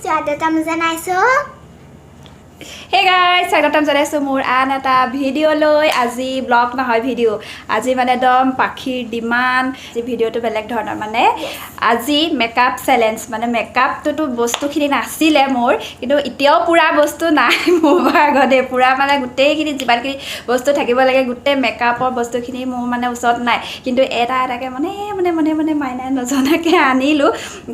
স্বাগতম জনাইছো Hey guys, স্বাগতম জনাইছো মোৰ আন এটা ভিডিও লৈ আজি ব্লগ নহয় ভিডিও আজি মানে দম পাখিৰ ডিমান আজি ভিডিওটো বেলেগ ধৰণৰ মানে আজি মেকআপ চ্যালেঞ্জ মানে মেকআপটো বস্তুখিনি নাছিলে মোৰ কিন্তু এতিয়াও পুৰা বস্তু নাই মোৰ আগতে পুৰা মানে গুটেইখিনি যিমানখিনি বস্তু থাকিব লাগে গুটে মেকআপৰ বস্তুখিনি মোৰ মানে ওচৰত নাই কিন্তু এটা এটাকে মানে মাইনাই নজনাকে আনিলো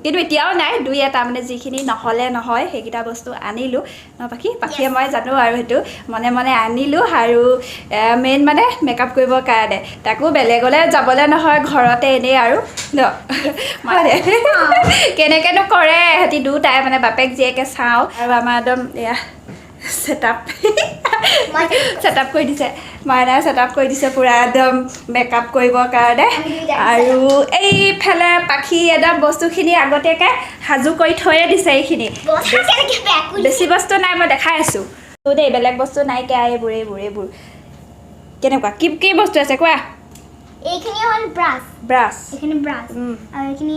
কিন্তু এতিয়াও নাই দুই এটা মানে যিখিনি নহলে নহয় সেইকিটা বস্তু আনিলো পাখিয়ে মই জানো আৰু হেতু মনে আনিলো আৰু মেইন মানে মেকআপ কৰিবৰ কাৰণে তাকো বেলেগলে যাবলে নহয় ঘৰতে এনে আৰু ন মানে কেনেকেনো কৰে হেতি দুটাই মানে বাপেক জিয়েকে চাও আৰু আমাৰ একদম সেটআপ কৰি দিছে মাইনা সেটআপ কৰি দিছে পুৰা একদম মেকআপ কৰিবৰ কাৰণে আৰু এই ফেলে পাখি একদম বস্তুখিনি আগতেকে হাজু কৰি থৈয়ে দিছে এইখিনি বেছি বস্তু নাই মই দেখাই আছো দেই বেলেগ বস্তু নাই কে এইবোৰ কেনেকুৱা কি বস্তু আছে কোৱা এইখিনি হল ব্ৰাছ এইখিনি ব্ৰাছ আৰু এইখিনি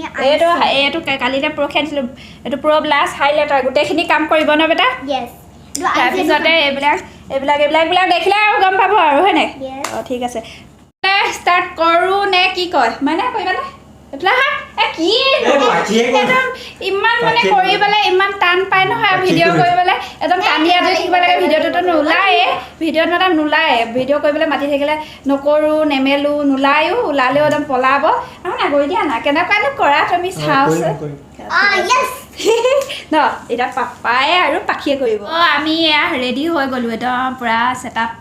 এইটো কালিতে প্ৰখে দিছিলো এইটো প্ৰ ব্লাছ হাইলাইটাৰ গোটেইখিনি কাম কৰিব ন বেটা ইয়েছ তাৰপিছতে এইবিলাক দেখিলে আৰু গম পাব আৰু হয় নাই ঠিক আছে ষ্টাৰ্ট কৰো নে কি কয় মানে কৰিবানে কি ইমান মানে কৰিবলৈ ইমান টান পায় নহয় ভিডিঅ' কৰিবলৈ একদম টানিয়া দি থাকিব লাগে ভিডিঅ'টোতো নোলায়ে ভিডিঅ'ত মানে নোলায়ে ভিডিঅ' কৰিবলৈ মাতি থাকিলে নকৰোঁ নেমেলো নোলায়ো ওলালেও একদম পলাব না গৈ দিয়া না কেনেকুৱানো কৰা তুমি চাওঁচোন ন এতিয়া পাপাই আৰু পাখিয়ে কৰিব আমি এয়া ৰেডি হৈ গ'লোঁ একদম পূৰা ছেটআপ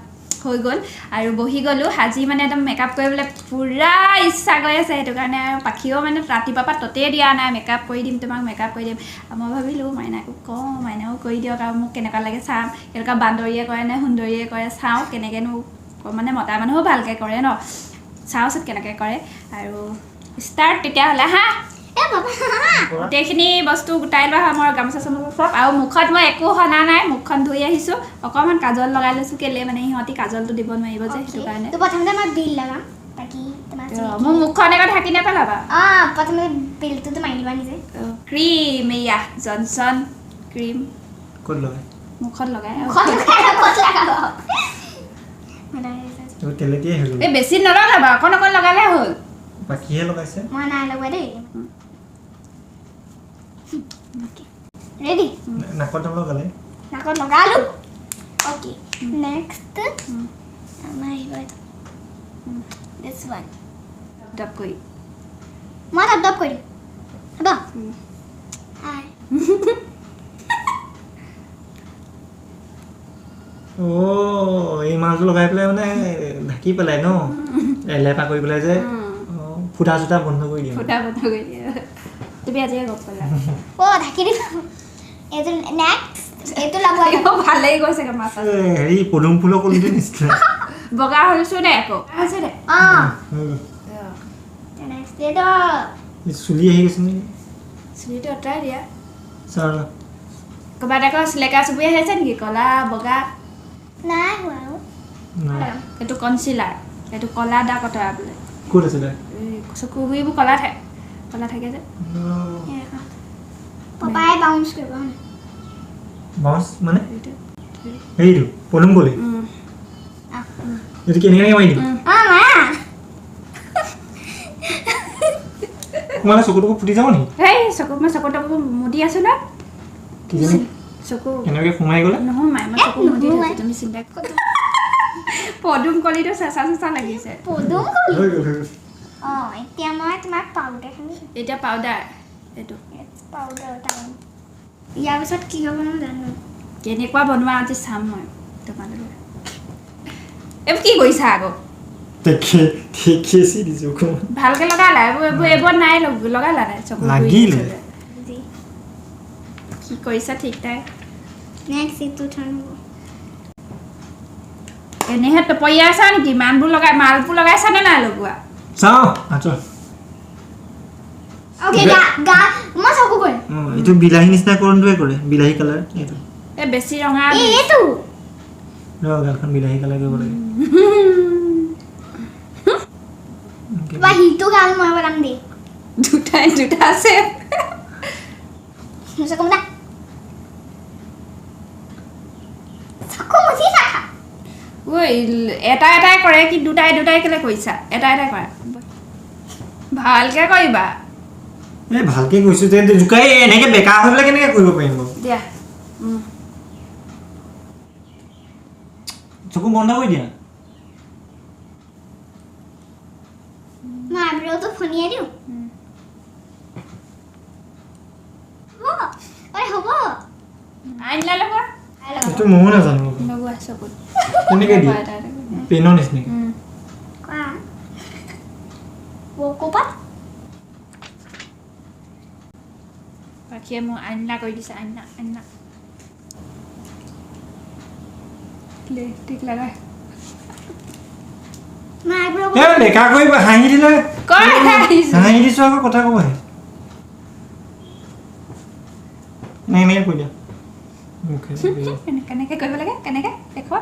হৈ গ'ল আৰু বহি গ'লোঁ আজি মানে একদম মেকআপ কৰিবলৈ পূৰা ইচ্ছা গৈ আছে সেইটো কাৰণে আৰু পাখিও মানে ৰাতিপুৱা পৰা ততেই দিয়া নাই মেকআপ কৰি দিম তোমাক মেকআপ কৰি দিম মই ভাবিলোঁ মাইনাকো কওঁ মাইনাও কৰি দিয়ক আৰু মোক কেনেকুৱা লাগে চাম কেনেকুৱা বান্দৰীয়ে কৰে নে সুন্দৰীয়ে কৰে চাওঁ কেনেকৈনো মানে মতা মানুহো ভালকৈ কৰে ন চাওঁচোন কেনেকৈ কৰে আৰু ষ্টাৰ্ট তেতিয়াহ'লে হা গোটেইখিনি বস্তু গোটাই লোৱা হয় মই গামোচা চামোচা চব আৰু মুখত মই একো সনা নাই মুখখন ধুই আহিছোঁ অকণমান কাজল লগাই লৈছোঁ কেলে মানে সিহঁতি কাজলটো দিব নোৱাৰিব যে সেইটো কাৰণে প্ৰথমতে মই বিল লগাম তাকি মোৰ মুখখন একো ঢাকি নেপেলাবা প্ৰথমতে বিলটোতো মাৰি দিবা নিজে ক্ৰীম এয়া জনচন ক্ৰীম ক'ত লগাই মুখত লগাই তেলেটিয়ে হৈ গ'ল এই বেছি নলগাবা অকণ লগালে হ'ল পাখিহে লগাইছে মই নাই লগোৱা দেই ৰেডি নাকত লগালে নাকত লগালো ওকে নেক্সট আমাৰ আহিব দিস ওয়ান ডপ কৰি মই ডপ কৰি হ'ব হাই এই মাছটো লগাই পেলাই মানে ঢাকি পেলাই ন এলেপা কৰি পেলাই যে ফুটা চুটা বন্ধ কৰি দিয়ে তুমি আজি গপ পালা ঢাকি দিব এইটো নেক্সট এইটো লগাই ভালেই গৈছে মাছ হেৰি পদুম ফুলৰ কলিটো নিচিনা বগা হৈছো দে আকৌ আছে দে নেক্সট এইটো চুলি আহি গৈছে নেকি চুলিটো আঁতৰাই দিয়া চাৰ ক'ৰবাত আকৌ চিলেকা চুবুৰি আহিছে নেকি ক'লা বগা নাই হোৱা এইটো কনচিলাৰ এইটো ক'লা দাগ আঁতৰা বোলে ক'ত আছিলে চকুবোৰ ক'লা থাকে যে পাপাই বাউন্স কৰিব বাউন্স মানে হেৰিটো পদুম কলি এইটো কেনেকৈ মাৰি দিম মানে চকুটো ফুটি যাব নেকি সেই মই চকুটো মুদি আছো ন কিজানি চকু এনেকৈ সোমাই গ'লে নহয় মই চকু মুদি আছো তুমি চিন্তা পদুম কলিটো চেঁচা লাগিছে পদুম কলি এতিয়া মই তোমাক পাউডাৰ খালি এতিয়া পাউডাৰ এইটো পাউডাৰ টাইম ইয়াৰ পিছত কি হ'ব জানো কেনেকুৱা বনোৱা আজি চাম মই তোমালোকে এইবোৰ কি কৰিছা আকৌ দেখি দিছোঁ ভালকৈ লগালা এইবোৰ নাই লগালা নাই চকু লাগিলে কি কৰিছা ঠিক নাই নেক্সট এইটো টাৰ্ণ হ'ব এনেহে টপৰীয়া আছা নেকি মালবোৰ লগাইছা নে নাই লগোৱা চাওঁ আচ্ছা ওকে গা মই চকু কৰিম এইটো বিলাহী নিচিনা কৰোনটোৱে কৰে বিলাহী কালাৰ এইটো এই বেছি ৰঙা এইটো গালখন বিলাহী কালাৰ কৰিব লাগে হিটো গাল মই বনাম দে দুটা আছে চকু মুদা এটা এটাই কৰে কি দুটাই দুটাই কেলে কৰিছা এটা এটাই কৰা ভালকে কৰিবা এই ভালকে কৈছো যে জুকাই এনেকে বেকা হৈ পেলাই কেনেকে কৰিব পাৰিম বাৰু দিয়া চকু বন্ধ কৰি দিয়া মই আইব্ৰটো ফনিয়াই দিওঁ হ'ব আইনা লগা এইটো ময়ো নাজানো লগোৱা চকুত কেনেকে দিয়ে পেনৰ নিচিনাকে ক'পাত বাকীয়ে মোক আইনা কৰি দিছে আইনা আইনা লিপষ্টিক লগাই মই আইব্ৰ এ বেকা কৰি হাঁহি দিলে কৰ হাঁহি দিছো আকৌ কথা ক'ব আহে নাই নাই কৈ দিয়া কেনেকে কৰিব লাগে কেনেকে দেখুৱা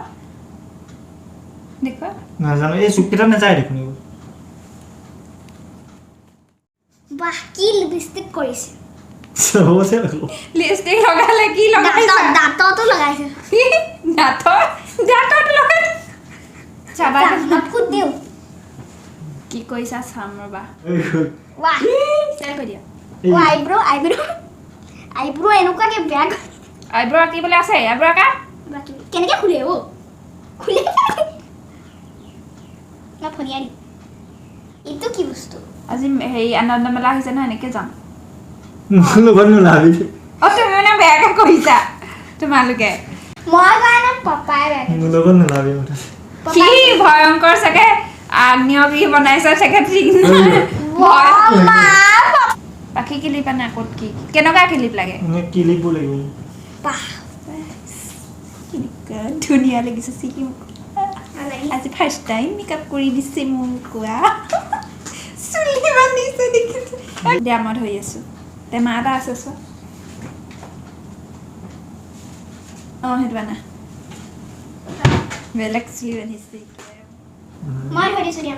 দেখুৱা নাজানো এই চুককেইটা নাযায় দেখোন এইবোৰ বাহ কি লিপষ্টিক কৰিছে চবতে লাগলো লিপষ্টিক লগালে কি লগাইছা দাঁততো লগাইছে দাঁতত লগাই চাবা ফুট দিওঁ কি কৰিছা চাম ৰবা ৱাহ চেল কৰি দিয়া আইব্ৰ এনেকুৱাকে বেয়া আইব্ৰ আঁকিবলৈ আছে আইব্ৰ আঁকা কেনেকে খুলে খুলে মই ফনিয়াই দিম এইটো কি বস্তু আজি হেৰি আনন্দ মেলা হৈছে নহয় এনেকে যাম মোৰ লগত নোলাবি তুমি মানে বেয়াকে কৰিছা তোমালোকে মই কাৰণে পাপাই বেয়া মোৰ লগত নোলাবি মুঠতে কি ভয়ংকৰ চাগে আগ্নেয়গিৰি বনাইছে চাগে ঠিক বাকী ক্লিপ আনা ক'ত কি কেনেকুৱা ক্লিপ লাগে মোক কিলিব লাগিব ধুনীয়া লাগিছে চিকি মোক আজি ফাৰ্ষ্ট টাইম মেকআপ কৰি দিছে মোক কোৱা চুলি বান্ধিছে দেখিছে দিয়া মই ধৰি আছো টেমা এটা আছে চোৱা সেইটো আনা বেলেগ চুলি বান্ধিছে মই ধৰি দিছোঁ দিয়া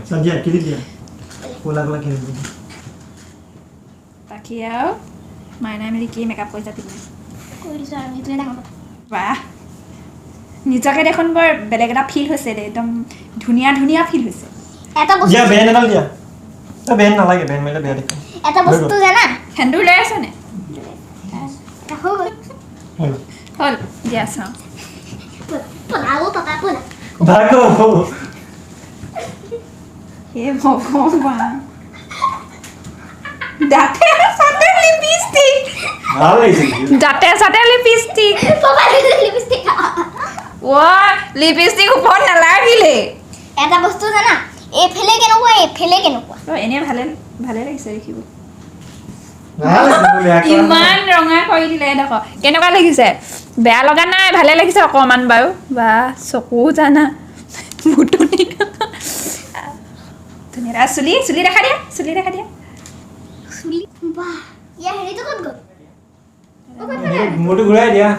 সঞ্জিয়া কিলিপ দিয়া কোলা কোলা কিলিপ বাকী আৰু মাইনাই মেলি কি মেকআপ কৰিছা তুমি কৰি দিছোঁ আৰু সেইটোৱে ডাঙৰ কথা বাহ নিজকে দেখোন বৰ বেলেগ এটা ফিল হৈছে দে একদম ধুনীয়া ধুনীয়া ফিল হৈছে এটা বস্তু দিয়া বেন এডাল দিয়া বেন নালাগে বেন মাৰিলে বেয়া দেখে এটা বস্তু জানা সেন্দুৰ লৈ আছে নে হৈ গ'ল হ'ল দিয়া চাওঁ পলাও পাপা পলা ভাগো হে ভগৱান দাঁতে চাতে লিপষ্টিক ভাল লাগিছে দাঁতে চাতে লিপষ্টিক পাপা লিপষ্টিক লিপষ্টিক ওপৰত নালাগিলে এটা বস্তু জানা এইফালে কেনেকুৱা এনে ভালে ভালে লাগিছে দেখিব ভাল লাগিছে বেয়া কৰা ইমান ৰঙা কৰি দিলে দেখো কেনেকুৱা লাগিছে বেয়া লগা নাই ভালে লাগিছে অকণমান বাৰু বা চকু জানা ভুটনি ধুনীয়া চুলি দেখা দিয়া চুলি বাহ ইয়াৰ হেৰিটো ক'ত গ'ল মোৰটো ঘূৰাই দিয়া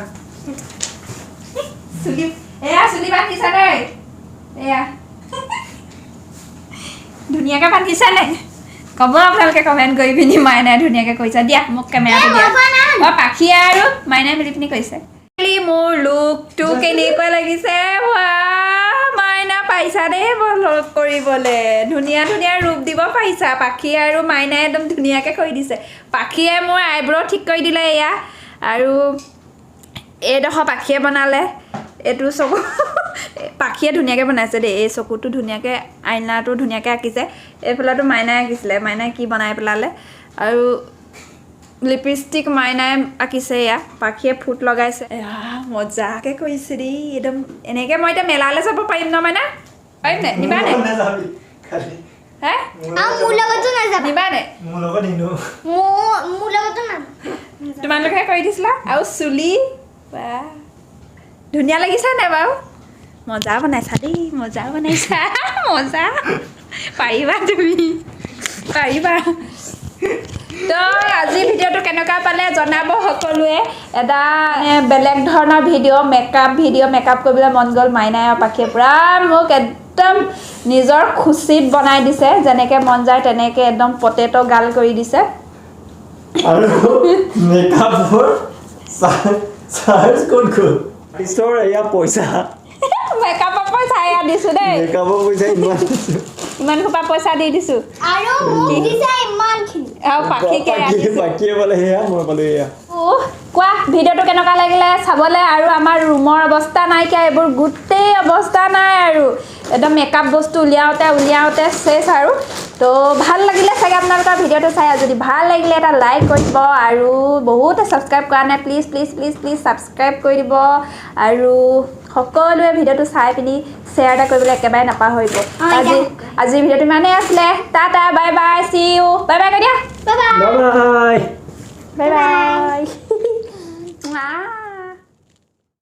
চুলি বান্ধিছা দেই এয়া ধুনীয়াকৈ বান্ধিছা নাই ক'ব আপোনালোকে কমেণ্ট কৰি পিনি মাইনাই ধুনীয়াকৈ কৈছা দিয়া মোক কেমেৰাটো দিয়া পাখি আৰু মাইনাই মিলি পিনি কৈছে মোৰ লুকটো কেনেকুৱা লাগিছে মাইনা পাইছা দেই ব্লগ কৰিবলৈ ধুনীয়া ধুনীয়া ৰূপ দিব পাৰিছা পাখি আৰু মাইনাই একদম ধুনীয়াকৈ কৰি দিছে পাখিয়ে মোৰ আইব্ৰ ঠিক কৰি দিলে এয়া আৰু এইডোখৰ পাখিয়ে বনালে এইটো চকু পাখিয়ে ধুনীয়াকৈ বনাইছে দেই এই চকুটো ধুনীয়াকৈ আইনাটো ধুনীয়াকৈ আঁকিছে এইফালেতো মাইনাই আঁকিছিলে মাইনাই কি বনাই পেলালে আৰু লিপষ্টিক মাইনাই আঁকিছে এয়া পাখিয়ে ফুট লগাইছে মজাকৈ কৰিছে দেই একদম এনেকৈ মই এতিয়া মেলালৈ যাব পাৰিম ন মাইনা পাৰিম নে নিবা নে হে মোৰ লগতো নাযাবা নিবা নে মোৰ লগত নিনো মোৰ লগতো নাযাবা তোমালোকে কৰি দিছিলা আৰু চুলি বা ধুনীয়া লাগিছে নাই বাৰু মজা বনাইছা দেই মজা বনাইছা মজা পাৰিবা তুমি পাৰিবা তো আজি ভিডিঅ'টো কেনেকুৱা পালে জনাব সকলোৱে এটা বেলেগ ধৰণৰ মেকআপ কৰিবলৈ মন গ'ল মাইনাই আৰু পাখিয়ে পূৰা মোক একদম নিজৰ খুচিত বনাই দিছে যেনেকৈ মন যায় তেনেকৈ একদম পটেটো গাল কৰি দিছে আৰু মেকআপৰ চাৰ্জ ক'ত গ'ল পিছৰ এয়া পইচা মেকআপৰ পইচা এয়া দিছোঁ দেই মেকআপৰ পইচা ইমান সোপা পইচা দি দিছোঁ আৰু মোক দিছে ইমানখিনি আৰু পাখিকে পাখিয়ে বোলে সেয়া মই পালোঁ এয়া কোৱা ভিডিঅ'টো কেনেকুৱা লাগিলে চাবলৈ আৰু আমাৰ ৰুমৰ অৱস্থা নাইকিয়া এইবোৰ গোটেই অৱস্থা নাই আৰু একদম মেকআপ বস্তু উলিয়াওঁতে চেছ আৰু তো ভাল লাগিলে চাগে আপোনালোকৰ ভিডিঅ'টো চাই যদি ভাল লাগিলে এটা লাইক কৰি দিব আৰু বহুতে ছাবস্ক্ৰাইব কৰা নাই প্লিজ ছাবস্ক্ৰাইব কৰি দিব আৰু সকলোৱে ভিডিঅ'টো চাই পিনি শ্বেয়াৰ এটা কৰিবলৈ একেবাৰে নাপাহৰিব আজিৰ ভিডিঅ'টো ইমানেই আছিলে ta ta bye bye see you bye bye কৈ দিয়া bye bye bye bye bye bye